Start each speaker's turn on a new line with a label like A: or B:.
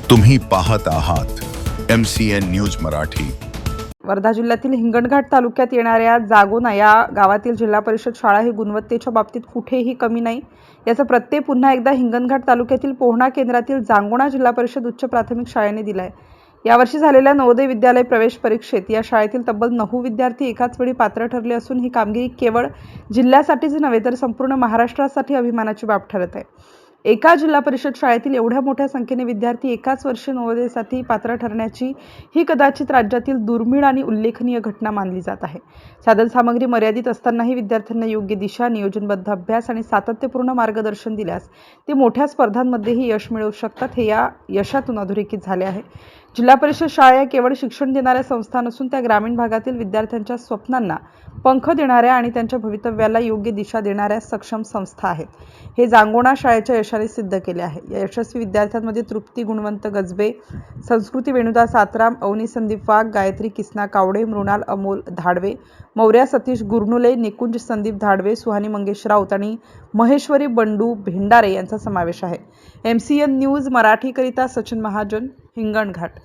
A: तुम्ही पाहत आहात MCN न्यूज मराठी।
B: वर्धा जिल्ह्यातील हिंगणघाट तालुक्यात येणाऱ्या जागोना या गावातील जिल्हा परिषद शाळा ही गुणवत्तेच्या बाबतीत कुठेही कमी नाही। याचा प्रत्यय पुन्हा एकदा हिंगणघाट तालुक्यातील पोहणा केंद्रातील जांगोणा जिल्हा परिषद उच्च प्राथमिक शाळेने दिलाय। यावर्षी झालेल्या नवोदय विद्यालय प्रवेश परीक्षेत या शाळेतील तब्बल 9 विद्यार्थी एकाच वेळी पात्र ठरले असून ही कामगिरी केवळ जिल्ह्यासाठीच नव्हे तर संपूर्ण महाराष्ट्रासाठी अभिमानाची बाब ठरत आहे। एका जिल्हा परिषद शाळेतील एवढ्या मोठ्या संख्येने विद्यार्थी एकाच वर्षी नवोदयसाठी पात्र ठरण्याची ही कदाचित राज्यातील दुर्मिळ आणि उल्लेखनीय घटना मानली जात आहे। साधन सामग्री मर्यादित असतानाही विद्यार्थ्यांना योग्य दिशा, नियोजनबद्ध अभ्यास आणि सातत्यपूर्ण मार्गदर्शन दिल्यास ते मोठ्या स्पर्धांमध्येही यश मिळवू शकतात, हे या यशातून अधोरेखित झाले आहे। जिल्हा परिषद शाळा केवळ शिक्षण देणाऱ्या संस्था नसून त्या ग्रामीण भागातील विद्यार्थ्यांच्या स्वप्नांना पंख देणाऱ्या आणि त्यांच्या भवितव्याला योग्य दिशा देणाऱ्या सक्षम संस्था आहेत। हे जांगोणा शाळेच्या यशाने सिद्ध केले आहे। या यशस्वी विद्यार्थ्यांमध्ये तृप्ती गुणवंत गजबे, संस्कृती वेणुदास आत्राम, अवनी संदीप वाघ, गायत्री किसना कावडे, मृणाल अमोल धाडवे, मौर्या सतीश गुरनुले, निकुंज संदीप धाडवे, सुहानी मंगेश राऊत आणि महेश्वरी बंडू भेंडारे यांचा समावेश आहे। MCN न्यूज मराठीकरिता सचिन महाजन, हिंगणघाट।